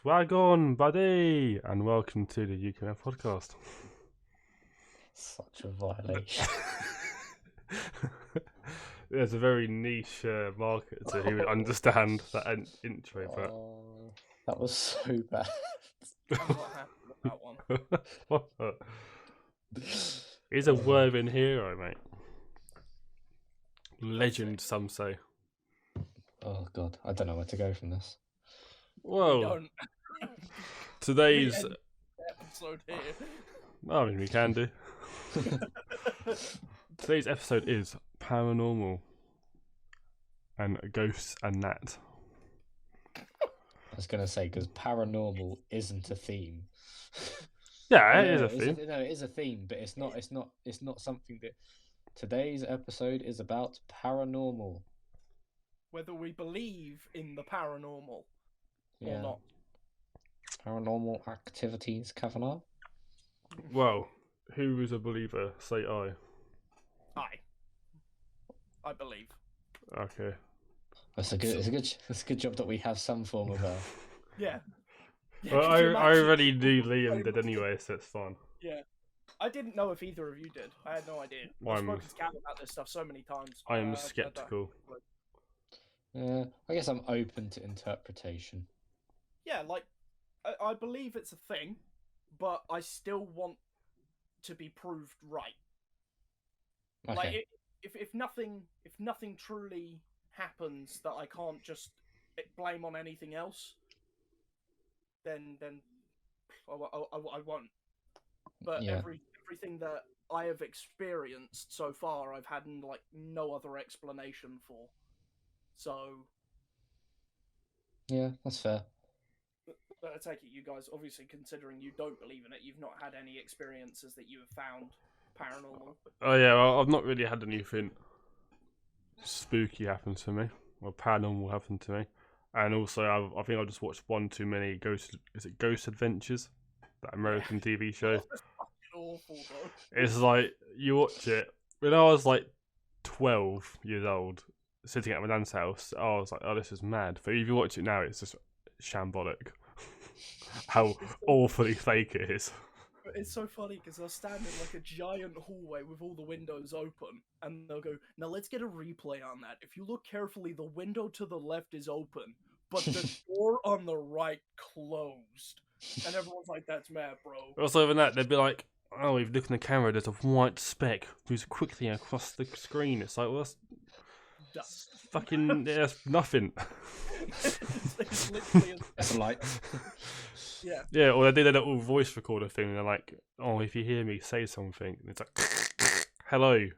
Swag on, buddy, and welcome to the UKMF podcast. Such a violation. There's a very niche market to who would understand that intro, but That was so bad. I'm not happy with that one. what? He's a Worthing hero, mate. Legend, some say. Oh god, I don't know where to go from this. Whoa! Don't. Today's Episode here. I mean, we can do. Today's episode is paranormal and ghosts and that. I was gonna say because paranormal isn't a theme. Yeah, it No, is a it's theme. No, it is a theme, but it's not something that. Today's episode is about paranormal. Whether we believe in the paranormal Yeah. or not. Paranormal activities, Kavanagh. Well, who is a believer? Say I. I believe. Okay. It's a good job that we have some form of Yeah. Well, could I you imagine- already knew Liam did anyway, so it's fine. Yeah. I didn't know if either of you did. I had no idea. I've spoken to Cam about this stuff so many times. I am don't- skeptical. I guess I'm open to interpretation. Yeah, like, I believe it's a thing, but I still want to be proved right. Okay. Like, if nothing truly happens that I can't just blame on anything else, then I won't. But Yeah. everything that I have experienced so far, I've had like no other explanation for. So, Yeah, that's fair. but I take it you guys, obviously, considering you don't believe in it, you've not had any experiences that you have found paranormal. Oh yeah, well, I've not really had anything spooky happen to me, or paranormal happen to me. And also, I think I just watched one too many Ghost Adventures? That American TV show. It's fucking awful, though. It's like, you watch it. When I was like 12 years old, sitting at my nan's house, I was like, oh, this is mad. But if you watch it now, it's just shambolic. How awfully fake it is. But it's so funny because they'll stand in like a giant hallway with all the windows open, and they'll go, now let's get a replay on that. If you look carefully, the window to the left is open, but the door on the right closed. And everyone's like, that's mad, bro. Also, than that, they'd be like, oh, if you look in the camera, there's a white speck moves quickly across the screen. It's like, well, that's Dust. fucking, that's nothing. It's literally That's a light. yeah. Yeah, or they did a little voice recorder thing, and they're like, oh, if you hear me say something, and it's like, hello.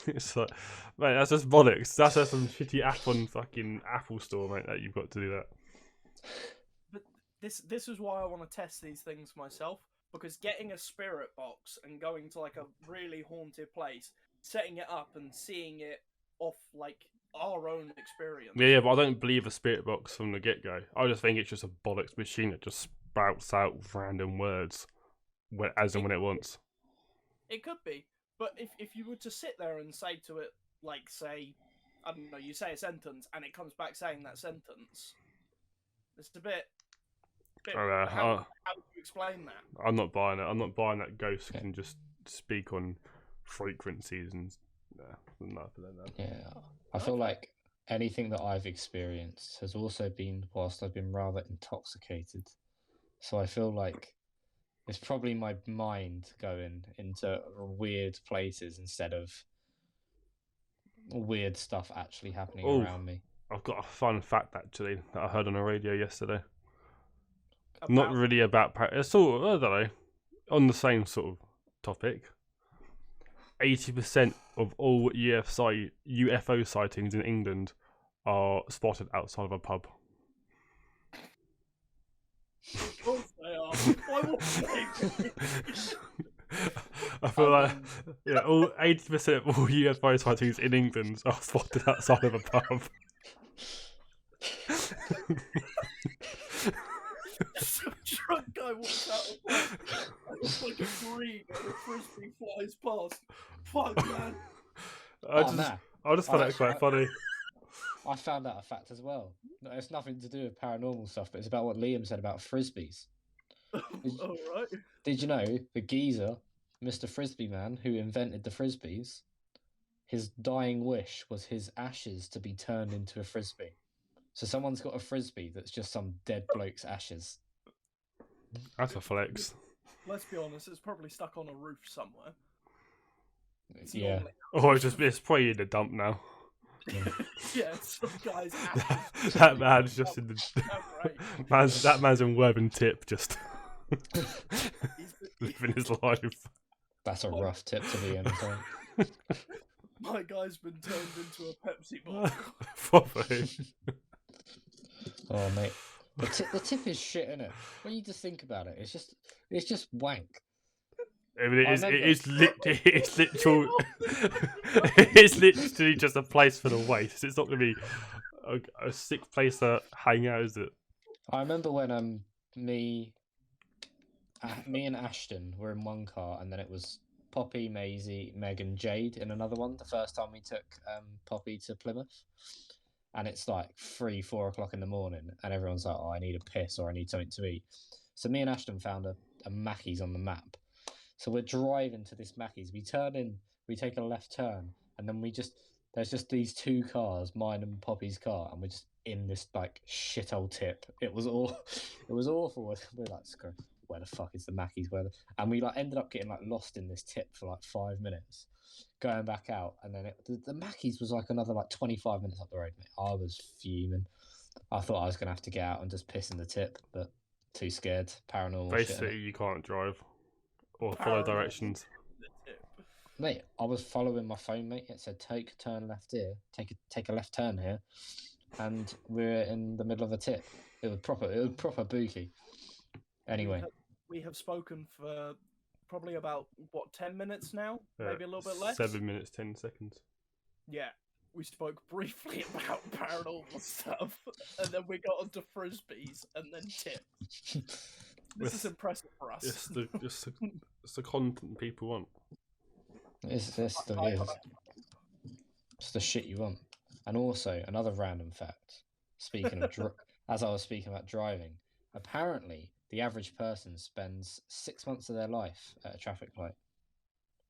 It's like, mate, that's just bollocks. That's just some shitty app on fucking Apple Store, mate, that you've got to do that. But this is why I want to test these things myself, because getting a spirit box and going to like a really haunted place, setting it up and seeing it off like our own experience. Yeah, but I don't believe a spirit box from the get-go. I just think it's just a bollocks machine that just spouts out random words as and when it wants. It could be, but if you were to sit there and say to it, like, say, I don't know, you say a sentence and it comes back saying that sentence, it's a bit how do you explain that? I'm not buying it. I'm not buying that ghosts can just speak on frequencies and nothing like that. Yeah, I feel like anything that I've experienced has also been whilst I've been rather intoxicated. So I feel like it's probably my mind going into weird places instead of weird stuff actually happening around me. I've got a fun fact actually that I heard on the radio yesterday. About, Not really about it's sort of, I don't know, on the same sort of topic. 80% of all UFO sightings in England are spotted outside of a pub. Of course they are. Why wouldn't they? I feel like all 80% of all UFO sightings in England are spotted outside of a pub. Some drunk guy walks out of work and it's like a green and a frisbee flies past. Fuck, man. I just find that quite funny. I found out a fact as well. No, it's nothing to do with paranormal stuff, but it's about what Liam said about frisbees. All right. Did you know the geezer, Mr. Frisbee Man, who invented the frisbees, his dying wish was his ashes to be turned into a frisbee. So someone's got a frisbee that's just some dead bloke's ashes. That's a flex. Let's be honest, it's probably stuck on a roof somewhere. It's Yeah. normally- Oh, it's probably in the dump now. Yeah, some guy's ashes. That man's just in the. Great. That man's in Worthing Tip, just He's living his life. That's a rough tip to be in. So. My guy's been turned into a Pepsi bottle. Probably. Oh mate, the tip is shit, isn't it? When you just think about it, it's just wank. I mean, I remember- it's literal. It's literally just a place for the waste. It's not going to be a sick place to hang out, is it? I remember when me and Ashton were in one car, and then it was Poppy, Maisie, Meg, and Jade in another one. The first time we took Poppy to Plymouth, and it's like 3-4 o'clock in the morning, and everyone's like, "Oh, I need a piss or I need something to eat." So me and Ashton found a Mackey's on the map. So we're driving to this Mackey's. We turn in, we take a left turn, and then there's just these two cars, mine and Poppy's car, and we're just in this like shit old tip. It was awful. We're like, screw, where the fuck is the Mackey's? And we like ended up getting like lost in this tip for like 5 minutes, going back out, and then the Mackey's was like another like 25 minutes up the road. Mate. I was fuming. I thought I was gonna have to get out and just piss in the tip, but too scared. Paranormal. Basically, shit, you can't drive or follow directions. Mate, I was following my phone, mate. It said take a turn left here, take a left turn here, and we're in the middle of a tip. It was proper booky. Anyway, we have spoken for probably about 10 minutes now, maybe a little bit less. 7 minutes 10 seconds. Yeah, we spoke briefly about paranormal stuff, and then we got onto frisbees, and then tips. This is impressive for us. It's the content people want. it's the shit you want. And also another random fact. Speaking of as I was speaking about driving, apparently the average person spends 6 months of their life at a traffic light,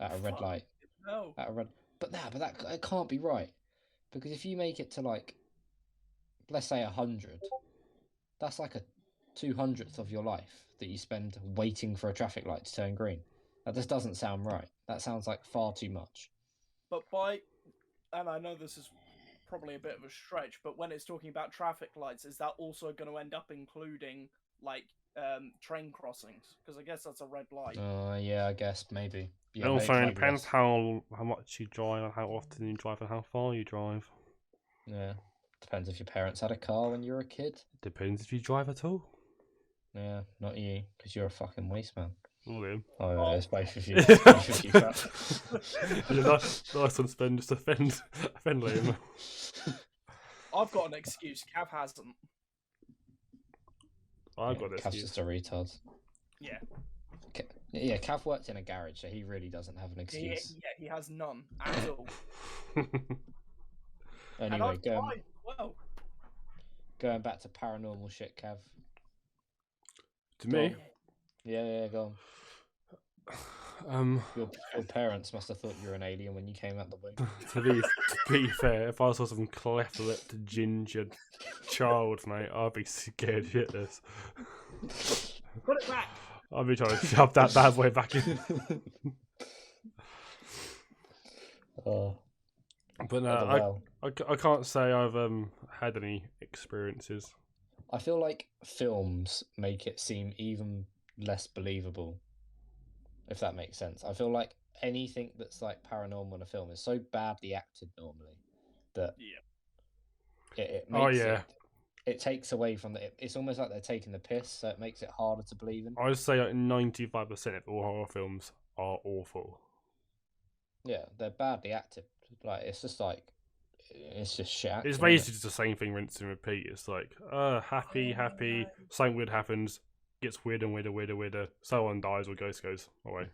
at a red light. No. At a red, but that it can't be right, because if you make it to like, let's say 100, that's like a 200th of your life that you spend waiting for a traffic light to turn green. That just doesn't sound right. That sounds like far too much. But and I know this is probably a bit of a stretch, but when it's talking about traffic lights, is that also going to end up including like train crossings? Because I guess that's a red light. Yeah, I guess maybe. Yeah, also, maybe it depends less. how much you drive and how often you drive and how far you drive. Yeah, depends if your parents had a car when you were a kid. Depends if you drive at all. Yeah, not you, because you're a fucking waste man. All in. Oh, yeah, it's both of you. It's both of you, fat. You're nice one, Sven. Just offend Liam. I've got an excuse. Cav hasn't. I've got this. Cav's just a retard. Yeah. Yeah, Cav worked in a garage, so he really doesn't have an excuse. He has none at all. And Anyway, I've tried as well. going back to paranormal shit, Cav. To me, Yeah, go on. Your parents must have thought you were an alien when you came out the womb. To be fair, if I saw some cleft-lipped ginger child, mate, I'd be scared shitless. Put it back. I'd be trying to shove that bad boy back in. But no, I can't say I've had any experiences. I feel like films make it seem even less believable, if that makes sense. I feel like anything that's like paranormal in a film is so badly acted normally that it makes it takes away from it's almost like they're taking the piss, so it makes it harder to believe in. I'd say like 95% of all horror films are awful. Yeah, they're badly acted. Like it's just shit acting, It's basically just the same thing, rinse and repeat. It's like, happy, something weird happens, gets weirder and weirder, someone dies or ghost goes away.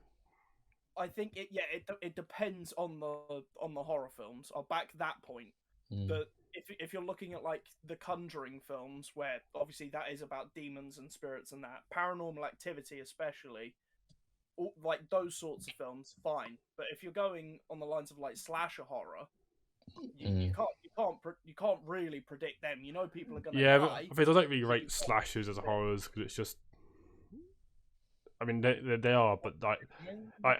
I think it depends on the horror films. I'll back that point. Mm. But if you're looking at like the Conjuring films, where obviously that is about demons and spirits and that, Paranormal Activity especially, like those sorts of films, fine. But if you're going on the lines of like slasher horror, you can't really predict them. You know, people are gonna Yeah, but die. I think I don't really rate slashers as horrors because it's just. I mean, they are, but like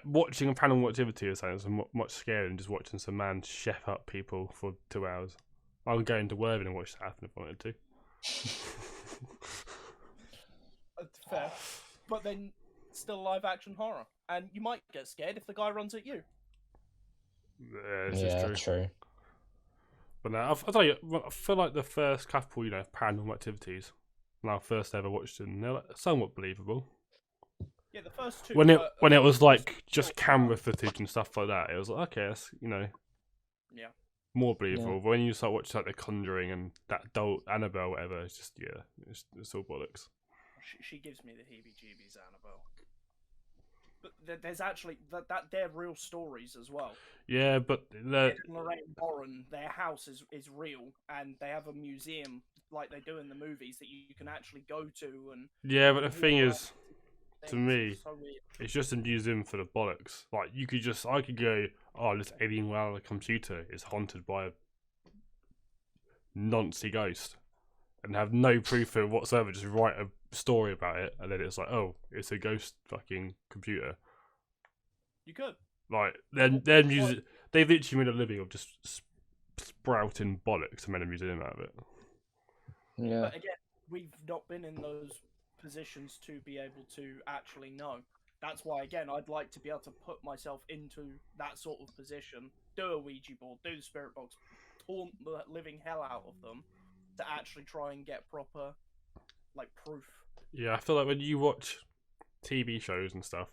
watching a Paranormal Activity or something is much scarier than just watching some man chef up people for 2 hours. I'm going to Worthing and watch that happen if I wanted to. Fair, but then still live action horror, and you might get scared if the guy runs at you. Yeah, this is true. True. But no, I'll tell you, I feel like the first couple, Paranormal Activities, when I first ever watched them, they're like somewhat believable. Yeah, the first two. When it was like just camera footage and stuff like that, it was like, okay, that's yeah, more believable. Yeah. But when you start watching like The Conjuring and that doll Annabelle, whatever, it's just it's all bollocks. She gives me the heebie-jeebies, Annabelle. But there's actually that they're real stories as well. Yeah, but Lorraine Warren, their house is real, and they have a museum like they do in the movies that you can actually go to. And yeah, but the thing is, to me, it's just a museum for the bollocks. Like I could go, oh, this alien world of the computer is haunted by a noncy ghost, and have no proof of it whatsoever. Just write a story about it, and then it's like, oh, it's a ghost fucking computer. You could. Like their music, they literally made a living of just sprouting bollocks and made a museum out of it. Yeah. But again, we've not been in those positions to be able to actually know. That's why, again, I'd like to be able to put myself into that sort of position, do a Ouija board, do the spirit box, taunt the living hell out of them, to actually try and get proper, like, proof. Yeah, I feel like when you watch TV shows and stuff,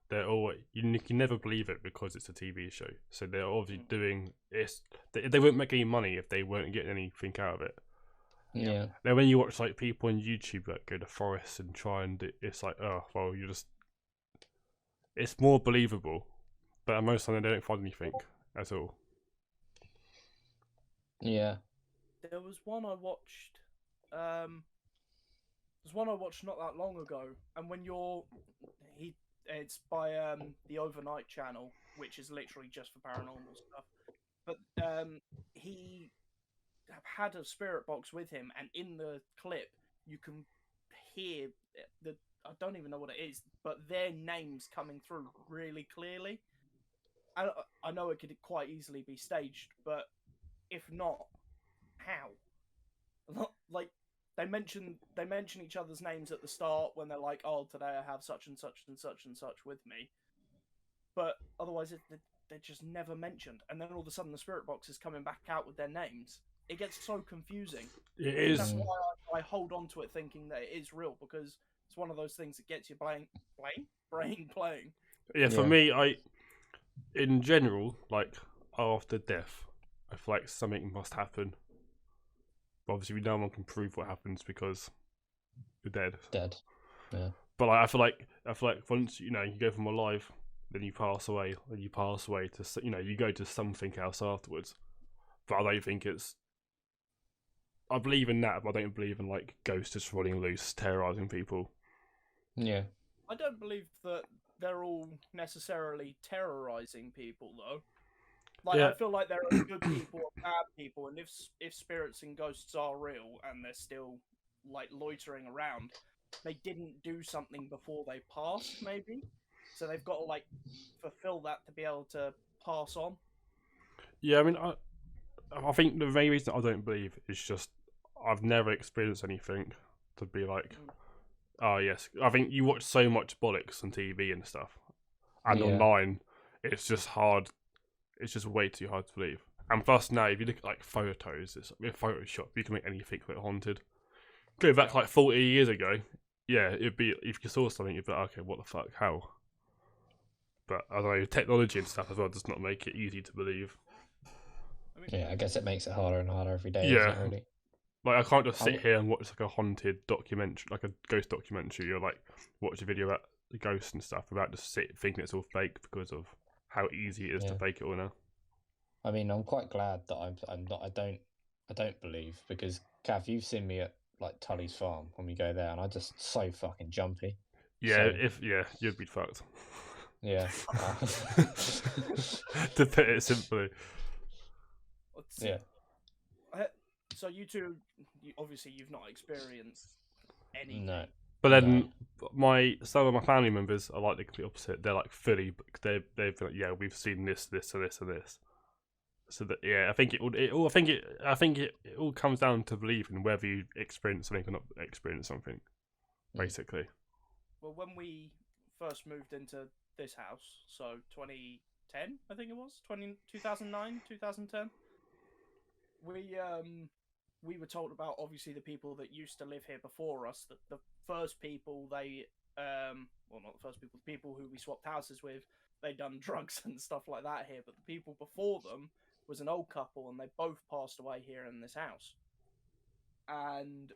they're all you can never believe it because it's a TV show. So they're obviously doing this. They wouldn't make any money if they weren't getting anything out of it. Yeah. Now when you watch like people on YouTube that go to forests and try and it's like, oh well, it's more believable, but most of the time they don't find anything at all. Yeah. There was one I watched. There's one I watched not that long ago, and when it's by the Overnight channel, which is literally just for paranormal stuff. But he had a spirit box with him, and in the clip you can hear I don't even know what it is, but their names coming through really clearly. I know it could quite easily be staged, but if not, how? Like they mention each other's names at the start when they're like, "Oh, today I have such and such and such and such with me," but otherwise they're just never mentioned. And then all of a sudden, the spirit box is coming back out with their names. It gets so confusing. It is. That's why I hold on to it, thinking that it is real, because it's one of those things that gets your brain playing. Yeah, for me, in general, like after death, I feel like something must happen. But obviously, no one can prove what happens because you're dead. Yeah. But like, I feel like once you go from alive, then you pass away, and you pass away to you go to something else afterwards. But I don't think it's. I believe in that, but I don't believe in like ghosts just running loose, terrorizing people. Yeah. I don't believe that they're all necessarily terrorizing people, though. Like, I feel like there are good people and bad people, and if spirits and ghosts are real and they're still like loitering around, they didn't do something before they passed, maybe. So they've got to like fulfill that to be able to pass on. Yeah, I mean, I think the main reason I don't believe is just I've never experienced anything to be like, oh yes. I think you watch so much bollocks on TV and stuff, and online, it's just hard. It's just way too hard to believe. And plus now, if you look at like photos, it's with Photoshop, you can make anything look haunted. Go back like 40 years ago, it'd be, if you saw something, you'd be like, okay, what the fuck, how? But I don't know, technology and stuff as well does not make it easy to believe. I guess it makes it harder and harder every day. Yeah, isn't it, really? Like I can't just sit here and watch like a haunted documentary, like a ghost documentary, or like watch a video about the ghosts and stuff without just thinking it's all fake because of how easy it is to fake it all now. I mean, I'm quite glad that I'm not. I don't I don't believe, because Kath, you've seen me at like Tully's farm when we go there, and I'm just so fucking jumpy. Yeah, So, you'd be fucked. yeah. To put it simply. Yeah. So you two, obviously, you've not experienced anything. No. But then No. some of my family members are like the complete opposite. They're like fully, they've been like, yeah, we've seen this, this, and this, and this. So that I think I think it all comes down to believing whether you experience something or not experience something, basically. Well, when we first moved into this house, so 2010, I think it was 2009, 2010. We were told about obviously the people that used to live here before us. That the first people well, not the first people, the people who we swapped houses with, they'd done drugs and stuff like that here. But the people before them was an old couple, and they both passed away here in this house. And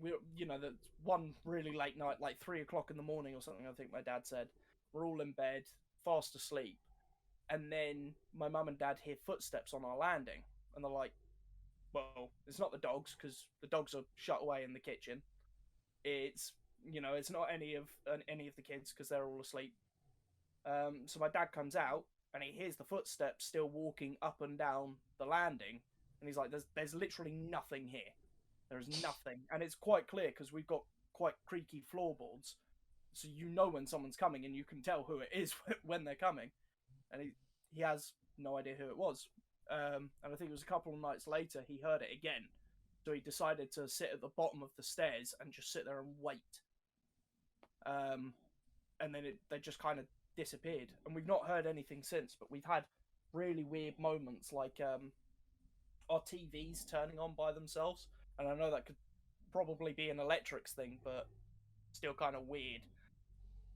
we, that one really late night, like 3 o'clock in the morning or something, I think my dad said, we're all in bed, fast asleep, and then my mum and dad hear footsteps on our landing, and they're like, well, it's not the dogs, because the dogs are shut away in the kitchen. It's it's not any of the kids, because they're all asleep. So my dad comes out, and he hears the footsteps still walking up and down the landing, and he's like, there's literally nothing here. There's nothing, and it's quite clear because we've got quite creaky floorboards, so you know when someone's coming, and you can tell who it is when they're coming. And he has no idea who it was. And I think it was a couple of nights later he heard it again, so he decided to sit at the bottom of the stairs and just sit there and wait. And then they just kind of disappeared, and we've not heard anything since. But we've had really weird moments, like our TVs turning on by themselves. And I know that could probably be an electrics thing, but still kind of weird.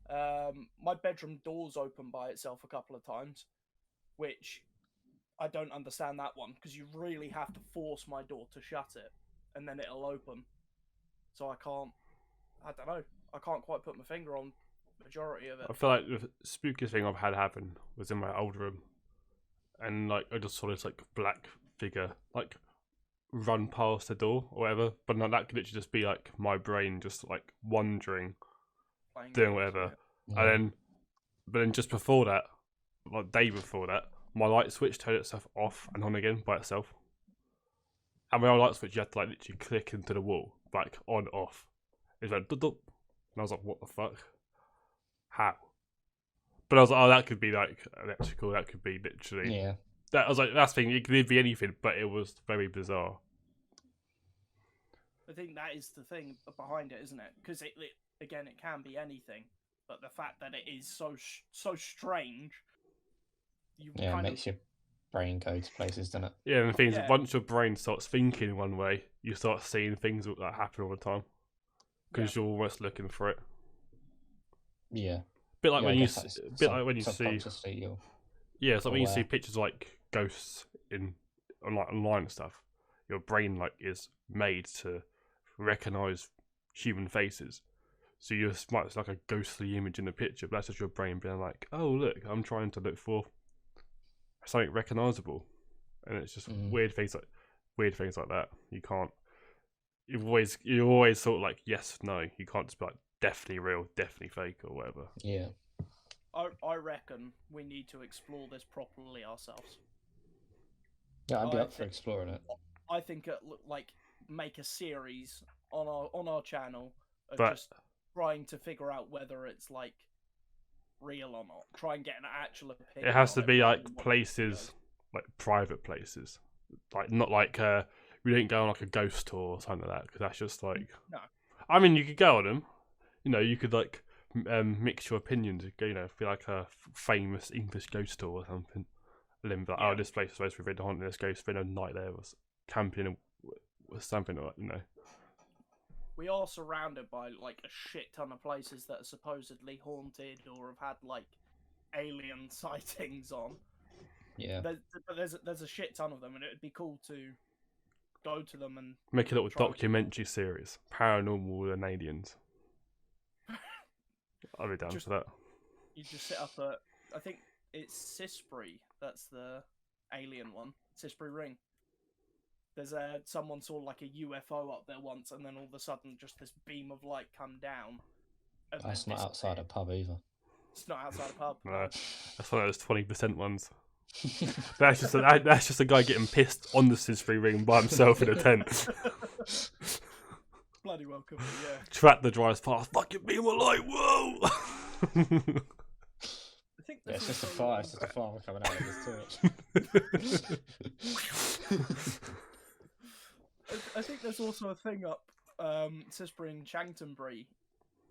My bedroom door's opened by itself a couple of times, which I don't understand that one, because you really have to force my door to shut it, and then it'll open. So I don't know, I can't quite put my finger on the majority of it. I feel like the spookiest thing I've had happen was in my old room, and like I just saw this like black figure like run past the door or whatever, but no, that could literally just be like my brain just like wandering, doing whatever. And then just before that, like day before that, my light switch turned itself off and on again by itself. And my light switch, you had to like literally click into the wall, like on off. It went dup, dup. And I was like, what the fuck? How? But I was like, oh, that could be like electrical. That could be literally. Yeah. I was like, that's the thing. It could be anything, but it was very bizarre. I think that is the thing behind it, isn't it? Because it can be anything, but the fact that it is so strange, it makes your brain go to places, doesn't it? Yeah, and the thing is, once your brain starts thinking one way, you start seeing things that happen all the time because you're almost looking for it. Yeah. Bit like when you see. Yeah, it's like when you see pictures of, like ghosts online and stuff. Your brain like is made to recognize human faces, so you might it's like a ghostly image in the picture, but that's just your brain being like, "Oh, look, I'm trying to look for something recognizable," and it's just weird things like that. You can't. You always sort of like yes, no. You can't just be like definitely real, definitely fake, or whatever. Yeah. I reckon we need to explore this properly ourselves. Yeah, I'd be up for exploring it. I think like make a series on our channel of just trying to figure out whether it's like real or not. Try and get an actual opinion. It has to be like places, like private places, like not like we don't go on like a ghost tour or something like that, because that's just like. No. I mean, you could go on them. You could like mix your opinions. Be like a famous English ghost tour or something. And then be like, oh, this place is supposed to be really haunted. Let's go spend a night there, or camping, or something like that. We are surrounded by like a shit ton of places that are supposedly haunted or have had like alien sightings on. Yeah. There's a shit ton of them, and it would be cool to go to them and make a little documentary series, Paranormal and Aliens. I'll be down for that. You just sit up at, I think it's Sispri. That's the alien one. Sispri Ring. There's someone saw like a UFO up there once, and then all of a sudden, just this beam of light come down. And That's then not outside a pub either. It's not outside a pub. No, that's one of those 20% ones. That's just a guy getting pissed on the Sisbury Ring by himself in a tent. Bloody welcome, yeah. Track the drives past. Fucking beam of light. Whoa. I think Yeah, it's just a also, fire. It's just a fire coming out of this torch. I think there's also a thing up Sisbury and Chanctonbury,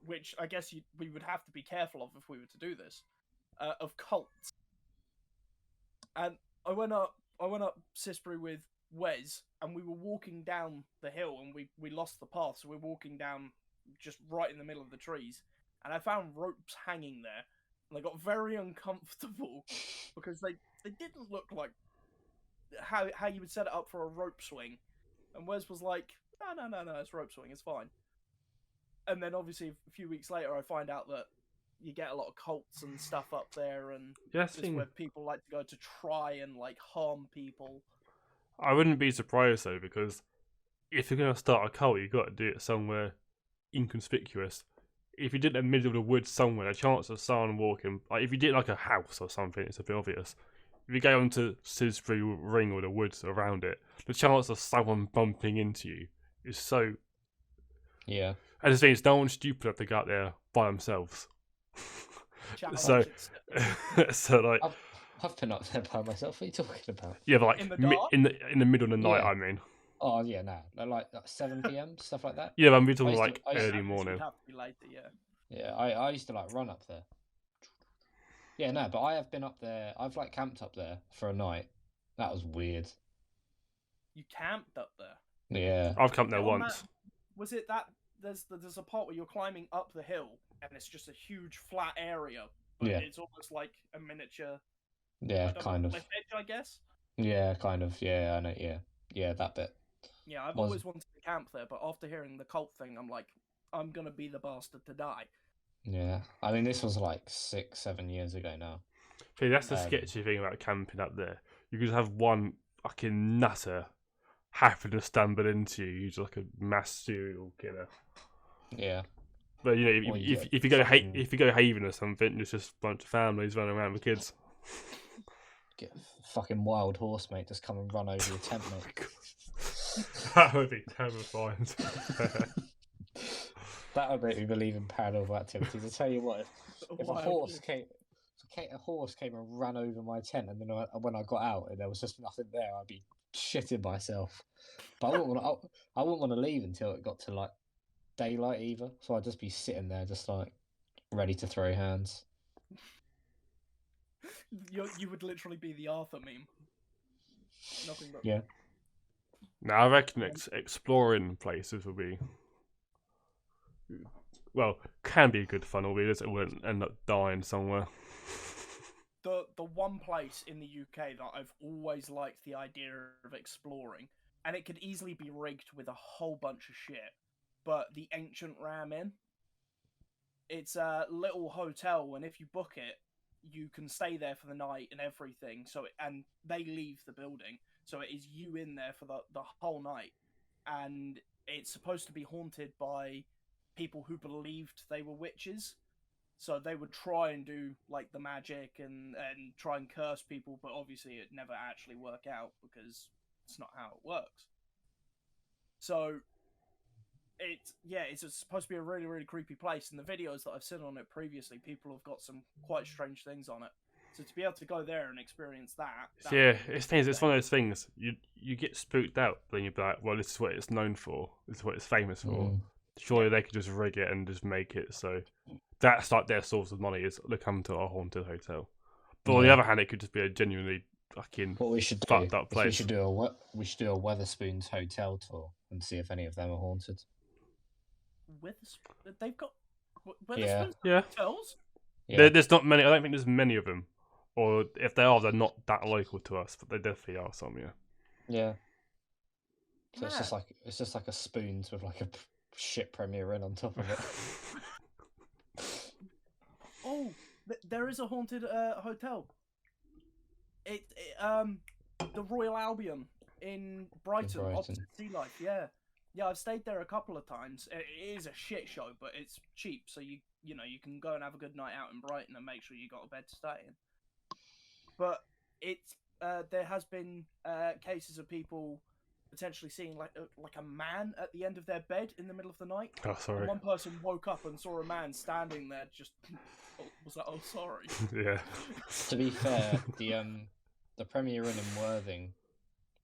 which I guess we would have to be careful of if we were to do this, of cults. And I went up Sisbury with Wes, and we were walking down the hill, and we lost the path, so we're walking down just right in the middle of the trees, and I found ropes hanging there, and I got very uncomfortable because they didn't look like how you would set it up for a rope swing. And Wes was like, no, it's rope swing, it's fine. And then obviously a few weeks later, I find out that you get a lot of cults and stuff up there, and Yes, it's where people like to go to try and like harm people. I wouldn't be surprised though, because if you're going to start a cult, you've got to do it somewhere inconspicuous. If you did it in the middle of the woods somewhere, the chance of someone walking, like if you did like a house or something, it's a bit obvious. If you go onto Sisbury Ring or the woods around it, the chance of someone bumping into you is so. Yeah. And the thing is, no one's stupid enough to go out there by themselves. So like, I've been up there by myself. What are you talking about? yeah, but like In the dark? in the middle of the night, Yeah. I mean. Oh yeah, no, like 7 p.m. stuff like that. Yeah, but I'm talking I used to- like I used to- early It morning. would have to be later, yeah. Yeah, I used to like run up there. Yeah, no, but I have been up there. I've like camped up there for a night. That was weird. You camped up there. Yeah. I've camped there On once. Was it that there's a part where you're climbing up the hill and it's just a huge flat area, but Yeah. it's almost like a miniature. Yeah, I don't kind know, of. cliff edge, I guess. Yeah, kind of. Yeah, I know. Yeah, that bit. Yeah, I've Was- always wanted to camp there, but after hearing the cult thing, I'm like, I'm gonna be the bastard to die. Yeah, I mean, this was like 6-7 years ago now. See, that's the Um, sketchy thing about camping up there. You could have one fucking nutter happen to stumble into you, who's like a mass serial killer. Yeah. But you know, Or you if you get go fucking- if you go Haven or something, there's just a bunch of families running around with kids. Get a fucking wild horse, mate, just come and run over your tent, mate. That would be terrifying. That would make me believe in paranormal activities. I tell you what, if a Wild horse came and ran over my tent, and then when I got out and there was just nothing there, I'd be shitting myself. But I wouldn't want to leave until it got to like daylight either. So I'd just be sitting there, just like ready to throw hands. You would literally be the Arthur meme. Nothing but Yeah. Now I reckon exploring places will be, well, can be good fun, albeit it wouldn't end up dying somewhere. the one place in the UK that I've always liked the idea of exploring, and it could easily be rigged with a whole bunch of shit, but the Ancient Ram Inn. It's a little hotel, and if you book it, you can stay there for the night and everything. And they leave the building, so it is you in there for the whole night, and it's supposed to be haunted by people who believed they were witches. So they would try and do like the magic and try and curse people, but obviously it never actually work out because it's not how it works. So it's supposed to be a really, really creepy place. And the videos that I've seen on it previously, people have got some quite strange things on it. So to be able to go there and experience that Yeah, it's one of those things. You get spooked out, but then you'd be like, well, this is what it's known for. This is what it's famous for. Mm. Surely they could just rig it and just make it so that's like their source of money is they come to our haunted hotel. But on the Yeah. other hand, it could just be a genuinely fucking What we should do? fucked up is place. we should do a Weatherspoons hotel tour and see if any of them are haunted. they've got Yeah. Yeah. hotels. Yeah. There's not many. I don't think there's many of them. Or if they are, they're not that local to us. But they definitely are some. Yeah. Yeah. So it's Mad. just like a spoons with like a shit Premier Inn on top of it. Oh, there is a haunted hotel. The Royal Albion in Brighton, Brighton. opposite Sea Life. Yeah, yeah. I've stayed there a couple of times. It is a shit show, but it's cheap, so you can go and have a good night out in Brighton and make sure you got a bed to stay in. But it's there has been cases of people potentially seeing like a man at the end of their bed in the middle of the night. Oh, sorry. And one person woke up and saw a man standing there. Just was like, oh, sorry. Yeah. To be fair, the Premier Inn in Worthing,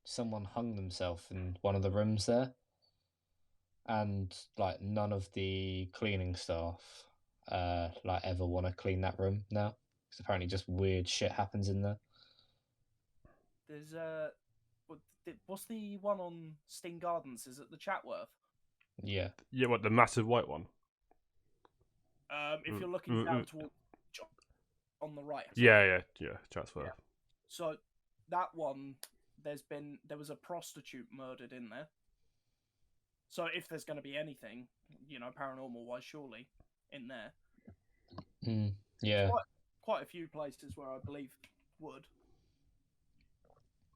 someone hung themselves in one of the rooms there, and like none of the cleaning staff like ever want to clean that room now, because apparently just weird shit happens in there. There's what's the one on Sting Gardens? Is it the Chatworth? Yeah. Yeah, what, the massive white one? If you're looking down towards on the right. Yeah, Chatsworth. Yeah. So that one, there was a prostitute murdered in there. So if there's going to be anything, paranormal wise, surely in there. Yeah. Quite a few places where I believe would.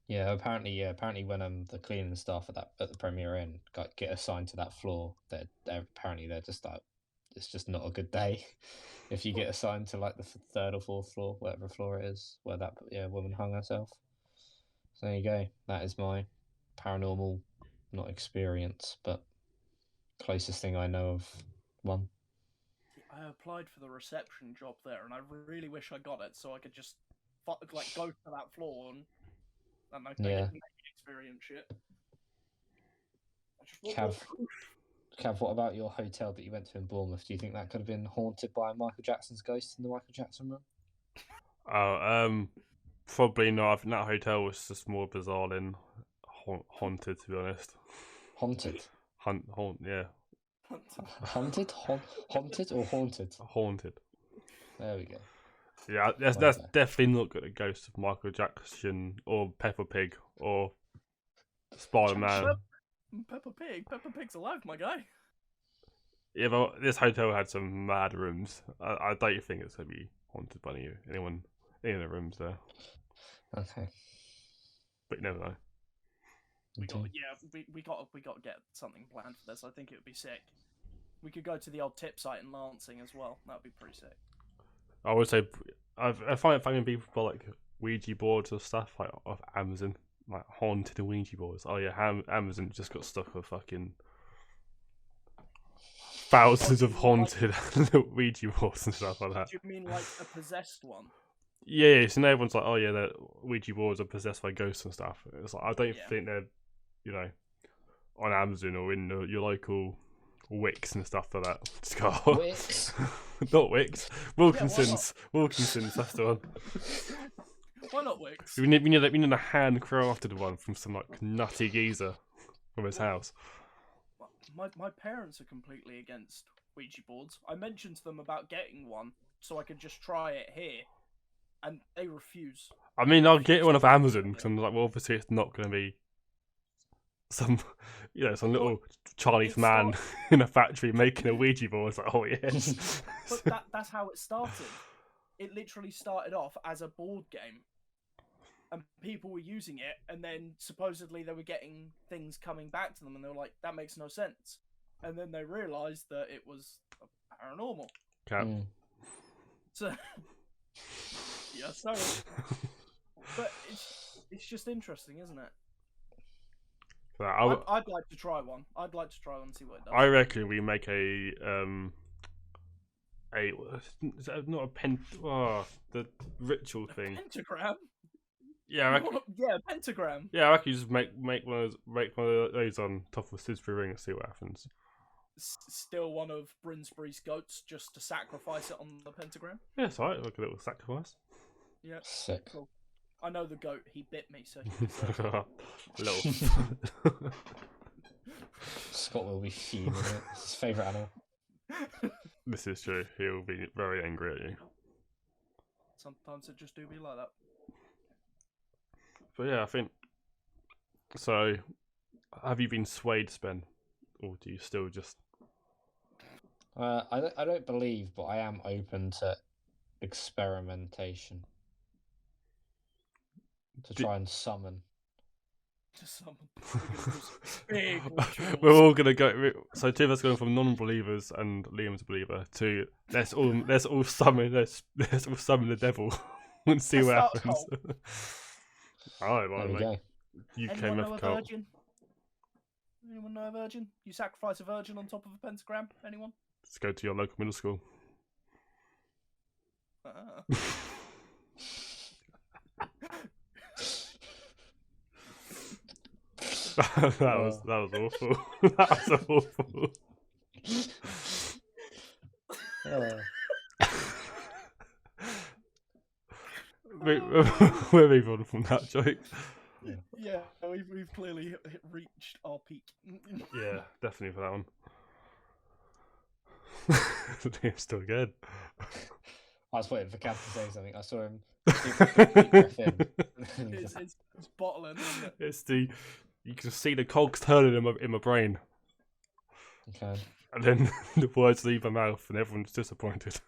Yeah, apparently when the cleaning staff at the Premier Inn get assigned to that floor, they're just like, it's just not a good day if you get assigned to like the third or fourth floor, whatever floor it is, where that woman hung herself. So there you go. That is my paranormal, not experience, but closest thing I know of one. I applied for the reception job there, and I really wish I got it so I could just go to that floor and experience shit. Cav, what about your hotel that you went to in Bournemouth? Do you think that could have been haunted by Michael Jackson's ghost in the Michael Jackson room? Oh, probably not. I think that hotel was just more bizarre than haunted, to be honest. Haunted? Yeah. Haunted? Haunted or haunted? Haunted. There we go. Yeah, that's definitely not got a ghost of Michael Jackson or Peppa Pig or Spider-Man. Peppa Pig's alive, my guy. Yeah, but this hotel had some mad rooms. I don't think it's going to be haunted by anyone in the rooms there. Okay. But you never know. We got to get something planned for this. I think it would be sick. We could go to the old tip site in Lancing as well. That would be pretty sick. I would say I find it funny when people buy like Ouija boards or stuff like off Amazon, like haunted Ouija boards. Oh yeah, Amazon just got stuck with fucking thousands of haunted Ouija boards and stuff like that. Do you mean like a possessed one? Yeah, so now everyone's like, oh yeah, the Ouija boards are possessed by ghosts and stuff. It's like I don't think they're, on Amazon or in your local Wix and stuff like that. Just go, Wix? Not Wix. Wilkinson's. Wilkinson's, that's the one. Why not Wix? We need a handcrafted one from some like nutty geezer from his house. My parents are completely against Ouija boards. I mentioned to them about getting one so I could just try it here, and they refuse. I mean, I'll get one off Amazon because I'm like, well, obviously it's not going to be some little Chinese man in a factory making a Ouija board. It's like, oh yes. But that's how it started. It literally started off as a board game, and people were using it, and then supposedly they were getting things coming back to them, and they were like, that makes no sense. And then they realised that it was paranormal. Okay. So, yeah, sorry. But it's just interesting, isn't it? I'd like to try one. I'd like to try one and see what it does. I reckon we make is that not a the ritual thing. Pentagram? Yeah, pentagram. Yeah, I reckon you just make one of those on top of a Sisbury ring and see what happens. Still one of Brinsbury's goats just to sacrifice it on the pentagram? Yeah, it's alright, like a little sacrifice. Yeah. Sick. Cool. I know the goat, he bit me, so little. Scott will be fuming. It's his favourite animal. This is true. He'll be very angry at you. Sometimes it just do be like that. But yeah, I think so. Have you been swayed, Spen, or do you still just? I don't believe, but I am open to experimentation to try and summon Just some big rituals. We're all gonna go. So two of us going from non-believers and Liam's a believer to let's all summon the devil and see what Let's happens. start Alright, There well, we mate. go. Anyone know UKMF a cult. virgin? Anyone know a virgin? You sacrifice a virgin on top of a pentagram? Anyone? Let's go to your local middle school. that was awful. That was awful. We're moving on from that joke. Yeah, we've clearly reached our peak. Yeah, definitely for that one. It's still good. I was waiting for Cav to say something. I saw him take a deep breath in. It's bottling, isn't it? It's you can see the cogs turning in my brain, Okay. and then the words leave my mouth, and everyone's disappointed.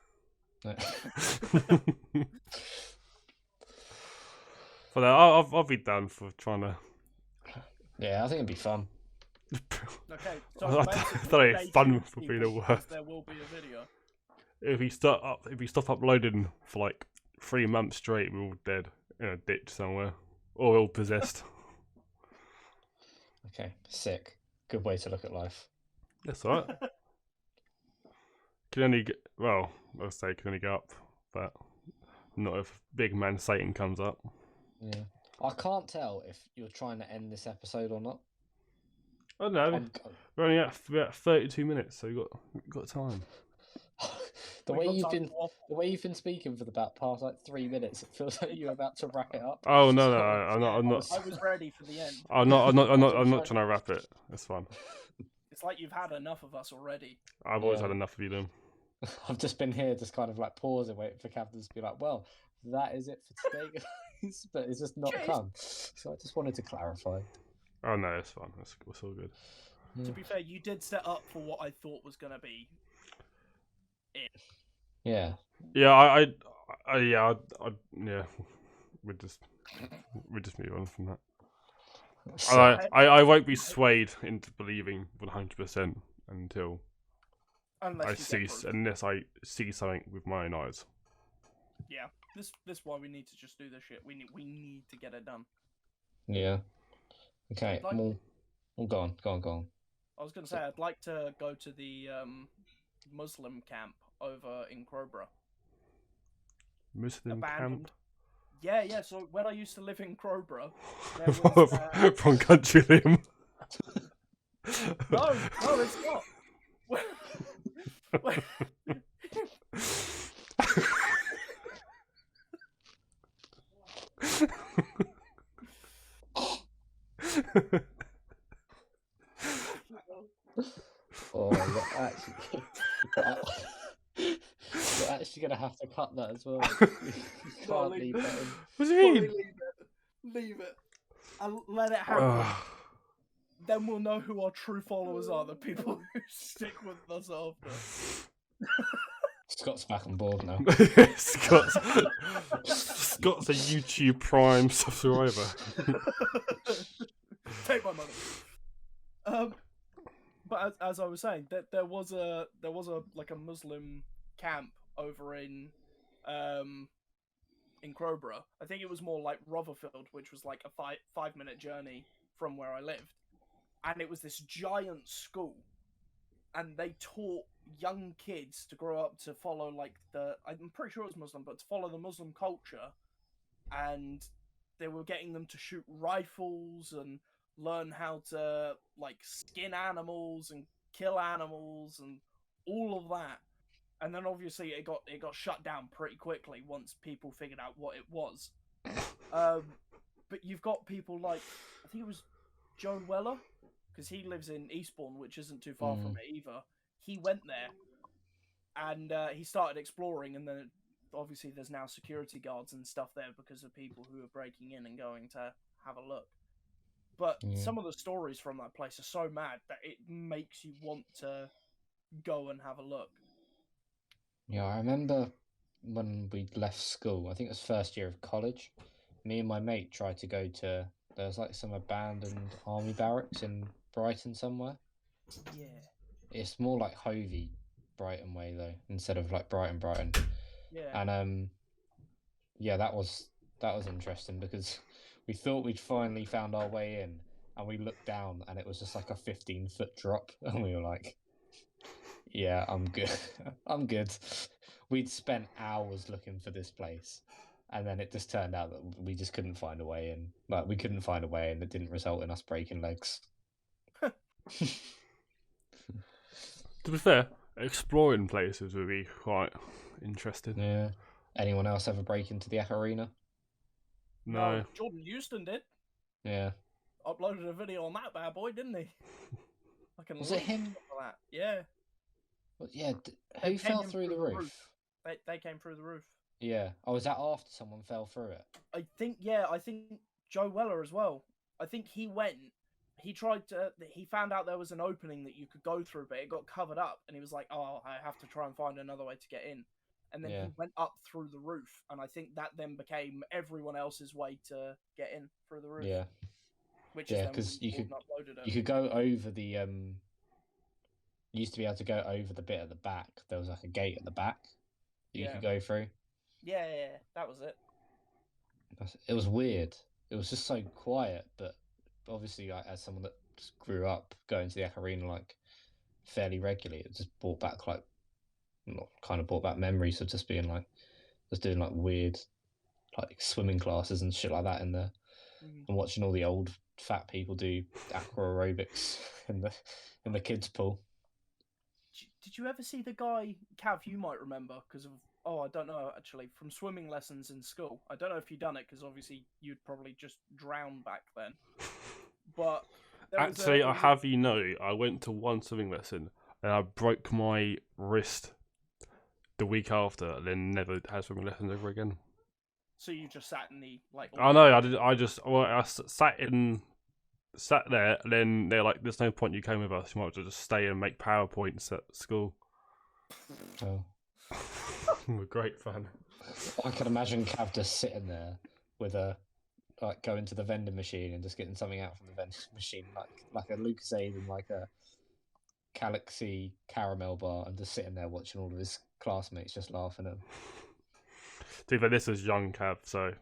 But I'll be down for trying to. Yeah, I think it'd be fun. Okay, I so don't basically know if stay fun tuned, would be the people, word. because there will be a video. If we stop uploading for like 3 months straight, we're all dead in a ditch somewhere, or we're all possessed. Okay, sick. Good way to look at life. That's alright. Can only get I'll say can only go up, but not if big man Satan comes up. Yeah. I can't tell if you're trying to end this episode or not. Oh no, I'm- we're only at about 32 minutes, so we've got time. the We've way got you've time been to waffle. the way you've been speaking for the past like 3 minutes, it feels like you're about to wrap it up. Oh no, So- I'm not. I was ready for the end. I'm not trying to wrap it. It's fine. It's like you've had enough of us already. I've always Yeah. had enough of you, Liam. I've just been here, just kind of like pausing, waiting for Cav to just be like, "Well, that is it for today, guys." But it's just not Cheers. come. So I just wanted to clarify. Oh no, it's fine. It's all good. Yeah. To be fair, you did set up for what I thought was going to be. Yeah. Yeah, yeah. We just move on from that. So, I won't be swayed into believing 100% until Unless I you get see proof. unless I see something with my own eyes. Yeah, this why we need to just do this shit. We need to get it done. yeah. Okay. Like- Well, go on. I was going to say I'd like to go to the Muslim camp over in Crowborough. Muslim Abandoned. camp Yeah. So when I used to live in Crowborough, there was from country Liam. no, it's not. Oh, you're actually gonna have to cut that as well. You can't leave that in. What do you mean? Leave it. I'll let it happen. Then we'll know who our true followers are, the people who stick with us after. Scott's back on board now. Scott's a YouTube Prime subscriber. Take my money. But as I was saying, there was a like a Muslim camp over in Crowborough. I think it was more like Rotherfield, which was like a 5-minute journey from where I lived, and it was this giant school, and they taught young kids to grow up to follow like I'm pretty sure it was Muslim, but to follow the Muslim culture, and they were getting them to shoot rifles and learn how to like skin animals and kill animals and all of that. And then obviously it got shut down pretty quickly once people figured out what it was. But you've got people like, I think it was Joe Weller, because he lives in Eastbourne, which isn't too far from it either. He went there and he started exploring, and then obviously there's now security guards and stuff there because of people who are breaking in and going to have a look. But some of the stories from that place are so mad that it makes you want to go and have a look. Yeah, I remember when we left school, I think it was first year of college, me and my mate tried to go to There's like some abandoned army barracks in Brighton somewhere. Yeah. It's more like Hovey, Brighton way though, instead of like Brighton. Yeah. And yeah, that was interesting because we thought we'd finally found our way in, and we looked down, and it was just like a 15-foot drop, and we were like, "Yeah, I'm good. I'm good." We'd spent hours looking for this place, and then it just turned out that we just couldn't find a way in. Like we couldn't find a way in. It didn't result in us breaking legs. To be fair, exploring places would be quite interesting. Yeah. Anyone else ever break into the arena? No. Jordan Houston did. Yeah. Uploaded a video on that bad boy, didn't he? Was it him? For that. Yeah. Well, yeah. They Who came fell in through the roof? They came through the roof. Yeah. Oh, was that after someone fell through it? I think Joe Weller as well. I think he went. He found out there was an opening that you could go through, but it got covered up, and he was like, "Oh, I have to try and find another way to get in." And then he went up through the roof, and I think that then became everyone else's way to get in through the roof. Yeah. Which yeah, because you could go over the You used to be able to go over the bit at the back. There was like a gate at the back that you could go through. Yeah, that was it. It was weird. It was just so quiet, but obviously, like, as someone that just grew up going to the arena like fairly regularly, it just brought back memories of just being like just doing like weird like swimming classes and shit like that in there, and watching all the old fat people do aqua aerobics in the kids pool. Did you ever see the guy, Cav? You might remember because of I don't know actually, from swimming lessons in school. I don't know if you'd done it because obviously you'd probably just drown back then. But actually, I have I went to one swimming lesson and I broke my wrist the week after, and then never had swimming lessons ever again. So you just sat in the like? I know. I did. I sat there, and then they're like, "There's no point you came with us. You might as well just stay and make PowerPoints at school." Oh. Great fun. I can imagine Cav just sitting there with going to the vending machine and just getting something out from the vending machine, like a Lucasade and like a Galaxy caramel bar, and just sitting there watching all of his classmates just laughing at him. To be fair, this was young Cav, so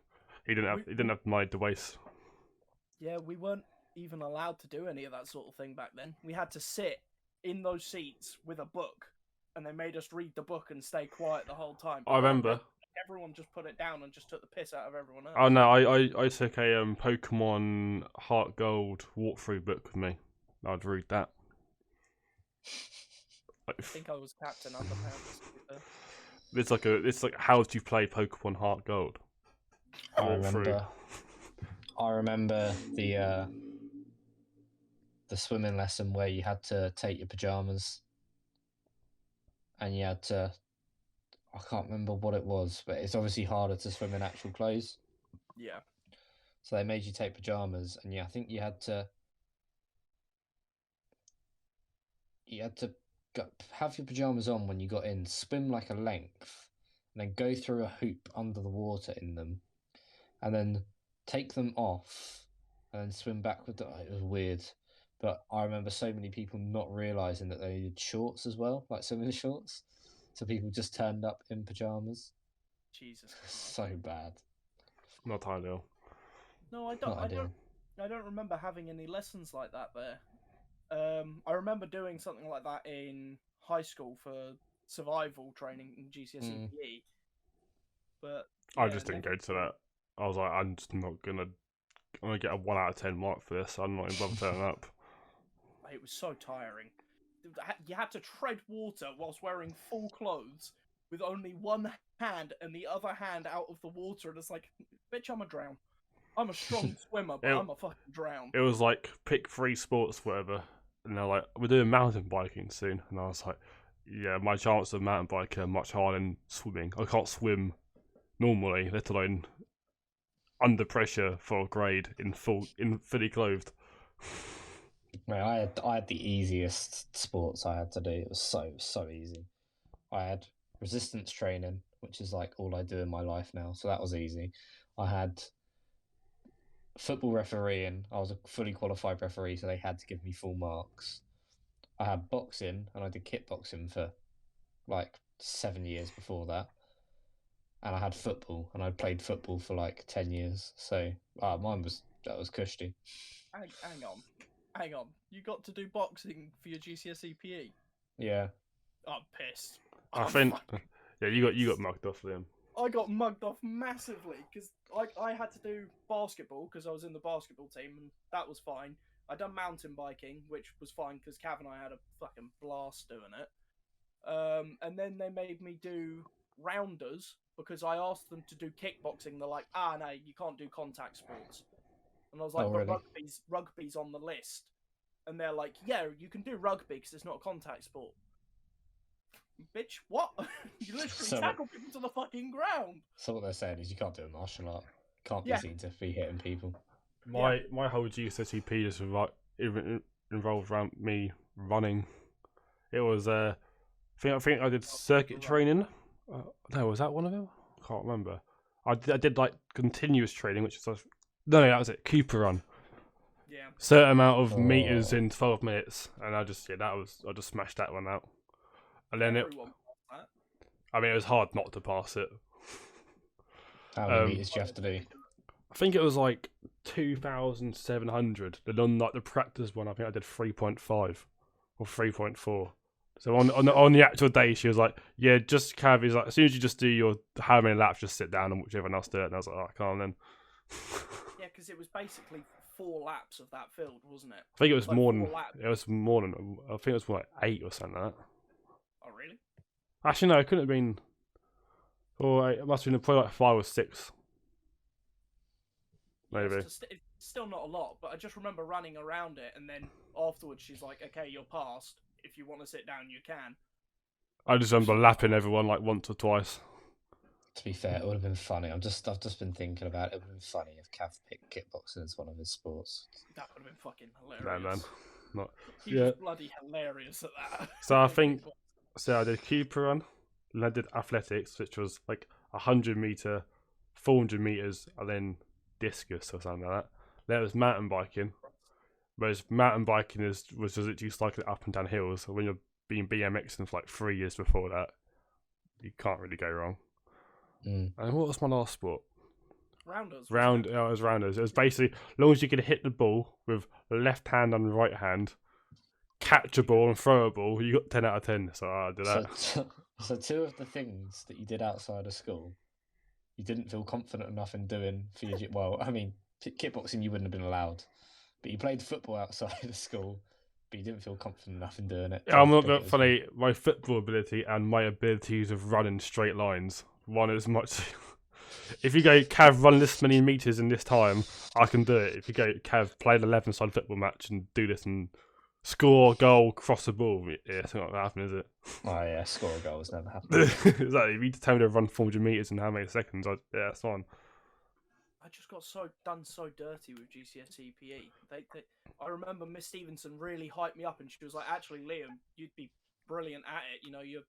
he didn't have money to waste. Yeah, we weren't even allowed to do any of that sort of thing back then. We had to sit in those seats with a book, and they made us read the book and stay quiet the whole time. I remember. Everyone just put it down and just took the piss out of everyone else. Oh no, I took a Pokemon Heart Gold walkthrough book with me. I'd read that. I think I was Captain Underpants. It's like how do you play Pokemon Heart Gold? I remember the swimming lesson where you had to take your pajamas and you had to, I can't remember what it was, but it's obviously harder to swim in actual clothes. Yeah. So they made you take pajamas, and I think you had to have your pajamas on when you got in, swim like a length, and then go through a hoop under the water in them, and then take them off, and then swim back with them. It was weird. But I remember so many people not realising that they needed shorts as well, like swimming shorts. So people just turned up in pajamas. Jesus Christ. So bad. Not ideal. No, I don't remember having any lessons like that there. I remember doing something like that in high school for survival training in GCSE PE. But I just didn't go to that. I was like, I'm gonna get a 1 out of 10 mark for this. I'm not even bothered turning up. It was so tiring. You had to tread water whilst wearing full clothes with only one hand and the other hand out of the water, and it's like, bitch, I'm a drown. I'm a strong swimmer, but I'm a fucking drown. It was like, pick 3 sports, whatever. And they're like, we're doing mountain biking soon. And I was like, yeah, my chances of mountain biking are much higher than swimming. I can't swim normally, let alone under pressure for a grade in fully clothed. Right, I had the easiest sports I had to do. It was so easy. I had resistance training, which is like all I do in my life now, so that was easy. I had football refereeing. I was a fully qualified referee, so they had to give me full marks. I had boxing, and I did kickboxing for like 7 years before that. And I had football, and I played football for like 10 years. So that was cushy. Hang on. You got to do boxing for your GCSE PE? Yeah. I'm pissed. I think, yeah, you got mugged off them. I got mugged off massively because I had to do basketball because I was in the basketball team, and that was fine. I done mountain biking, which was fine because Cav and I had a fucking blast doing it. And then they made me do rounders because I asked them to do kickboxing. They're like, no, you can't do contact sports. And I was like, Oh, but really? rugby's on the list. And they're like, yeah, you can do rugby because it's not a contact sport. Bitch, what? You literally tackle people to the fucking ground. So what they're saying is you can't do a martial art. Can't be seen to be hitting people. My whole GCSEP just involved around me running. It was I think I did circuit training. No, was that one of them? I can't remember. I did like continuous training, which is no, that was it. Cooper run. Yeah. Certain amount of meters in 12 minutes, and I just smashed that one out. And then I mean, it was hard not to pass it. How many meters do you have to do? I think it was like 2,700. Then on like the practice one, I think I did 3.5 or 3.4. So on the actual day, she was like, "Yeah, just Cav is like, as soon as you just do your how many laps, just sit down and watch everyone else do it." And I was like, "Oh, I can't then." Yeah, because it was basically 4 laps of that field, wasn't it? I think it was like more than laps. it was more than I think it was more like 8 or something like that. Oh, really? Actually, no, it couldn't have been. Or it must have been probably like 5 or 6. Maybe. Yeah, it's still not a lot, but I just remember running around it, and then afterwards she's like, "Okay, you're passed. If you want to sit down, you can." I just remember lapping everyone like once or twice. To be fair, it would have been funny. I've just been thinking about it. It would have been funny if Cav picked kickboxing as one of his sports. That would have been fucking hilarious. No, man. Not. He's just bloody hilarious at that. So I think, I did Cooper run, and I did athletics, which was like 100 meter, 400 meters, and then discus or something like that. Then it was mountain biking, whereas mountain biking was just you cycling up and down hills. So when you're being BMXing for like 3 years before that, you can't really go wrong. And what was my last sport? Rounders. It was rounders. It was basically, as long as you could hit the ball with the left hand and the right hand, catch a ball and throw a ball, you got 10 out of 10. So I did that. So 2 of the things that you did outside of school, you didn't feel confident enough in doing for your... Well, I mean, kickboxing you wouldn't have been allowed, but you played football outside of school, but you didn't feel confident enough in doing it. I'm not that funny. My football ability and my abilities of running straight lines, one as much... If you go, Cav, run this many meters in this time, I can do it. If you go, Cav, play an 11-side football match and do this and score a goal, cross the ball, yeah, it's not going to happen, is it? Oh, yeah, score a goal has never happened. Exactly. If you tell me to run 400 meters in how many seconds, yeah, it's fine. I just got done so dirty with GCSE PE. I remember Miss Stevenson really hyped me up, and she was like, "Actually, Liam, you'd be brilliant at it. You know, you're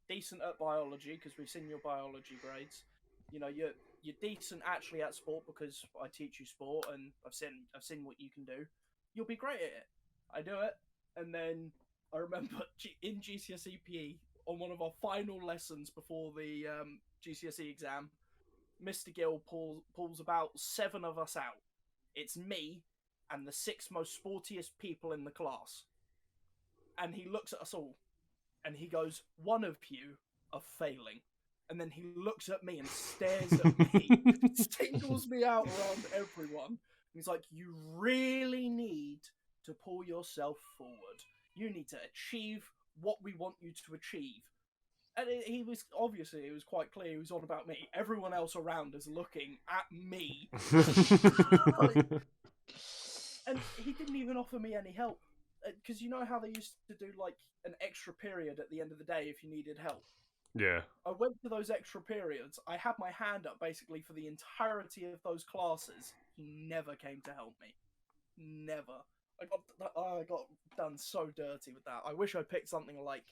decent at biology because we've seen your biology grades. You know, you're decent actually at sport because I teach you sport, and I've seen what you can do. You'll be great at it." I do it, and then I remember in GCSE PE on one of our final lessons before the GCSE exam, Mr. Gill pulls about 7 of us out. It's me and the 6 most sportiest people in the class. And he looks at us all and he goes, "One of you are failing." And then he looks at me and stares at me, singles me out around everyone. He's like, "You really need to pull yourself forward. You need to achieve what we want you to achieve." And he was quite clear he was on about me. Everyone else around is looking at me. And he didn't even offer me any help. Because you know how they used to do like an extra period at the end of the day if you needed help? Yeah. I went to those extra periods. I had my hand up basically for the entirety of those classes. He never came to help me. Never. I got done so dirty with that. I wish I picked something like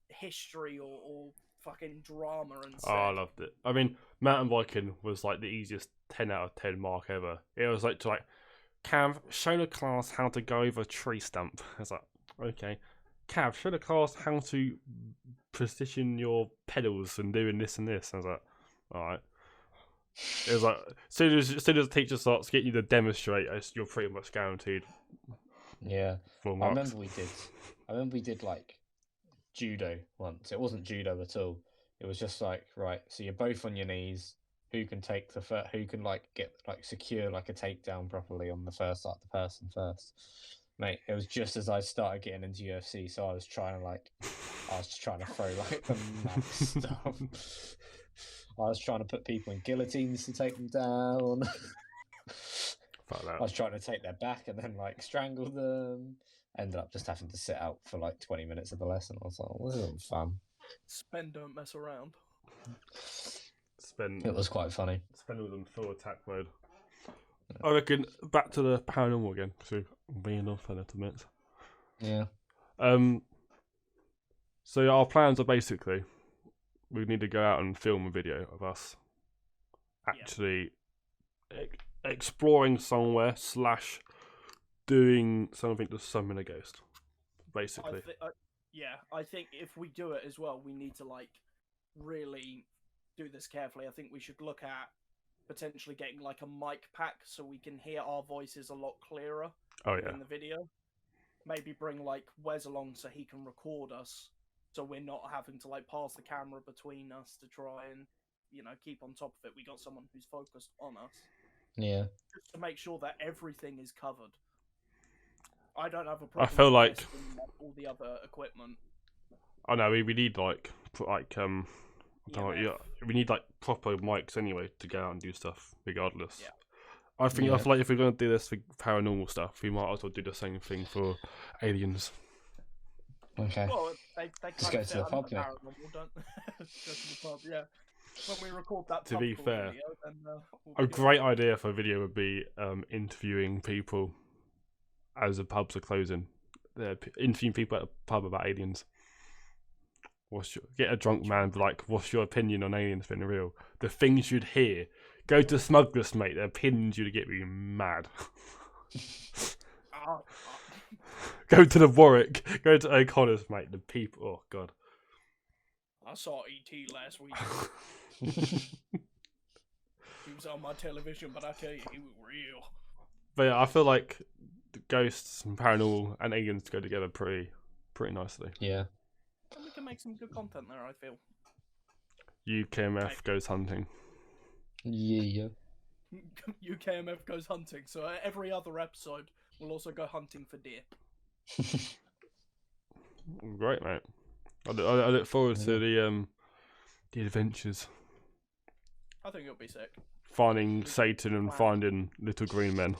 history or fucking drama and Oh, I set. loved it. I mean, mountain biking was like the easiest 10 out of 10 mark ever. It was like Cav, show the class how to go over a tree stump. I was like, okay. Cav, show the class how to position your pedals and doing this and this. I was like, alright. It was like, as soon as the teacher starts getting you to demonstrate, you're pretty much guaranteed Yeah. full I marks. remember we did like judo once. It wasn't judo at all. It was just like, right, so you're both on your knees. Who can take who can like get like secure like a takedown properly on the first like the person first. Mate, it was just as I started getting into UFC, so I was trying to throw like the max stuff. I was trying to put people in guillotines to take them down. Fuck that. I was trying to take their back and then like strangle them. Ended up just having to sit out for like 20 minutes of the lesson. I was like, oh, this isn't fun. Spend, don't mess around. It was quite funny. Spend with them full attack mode. I reckon back to the paranormal again, because we've been on for a little bit. Yeah. So our plans are basically we need to go out and film a video of us actually exploring somewhere / doing something to summon a ghost. Basically. I think if we do it as well, we need to like really do this carefully. I think we should look at potentially getting like a mic pack so we can hear our voices a lot clearer in the video. Maybe bring like Wes along so he can record us, so we're not having to like pass the camera between us to try and keep on top of it. We got someone who's focused on us. Yeah. Just to make sure that everything is covered. I don't have a problem. I feel like all the other equipment. I know we need we need like proper mics anyway to go out and do stuff regardless. Yeah. I feel like if we're gonna do this for paranormal stuff, we might as well do the same thing for aliens. Okay. Well, they just go to the pub, yeah. Don't go to the pub, yeah. When we record that. To be fair, video, then, a great idea for a video would be interviewing people as the pubs are closing. Interviewing people at a pub about aliens. Get a drunk man, like, what's your opinion on aliens being real? The things you'd hear. Go to Smuggler's, mate. Their opinions you'd get me mad. Go to the Warwick. Go to O'Connor's, mate. The people. Oh God. I saw E.T. last week. He was on my television, but I tell you, he was real. But yeah, I feel like the ghosts and paranormal and aliens go together pretty nicely. Yeah. And we can make some good content there, I feel. UKMF goes hunting. Yeah. UKMF goes hunting. So every other episode, we'll also go hunting for deer. Great, mate. I look forward to the adventures. I think it'll be sick. Finding Satan and finding little green men.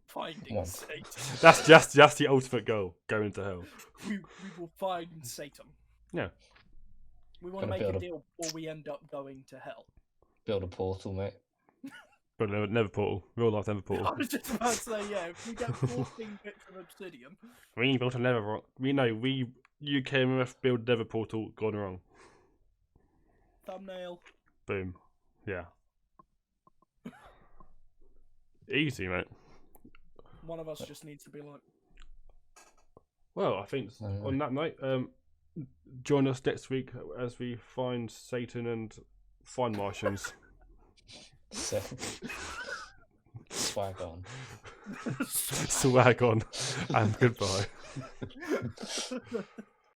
Finding Satan. That's just the ultimate goal. Going to hell. We will find Satan. Yeah. We want to make a deal before we end up going to hell. Build a portal, mate. But never portal. Real life never portal. I was just about to say, yeah, if we get 14 bits of obsidian. We built a never. We UKMF build never portal gone wrong. Thumbnail. Boom. Yeah. Easy, mate. One of us just needs to be like. Well, I think on that note, join us next week as we find Satan and find Martians. Swag on. Swag on, and goodbye.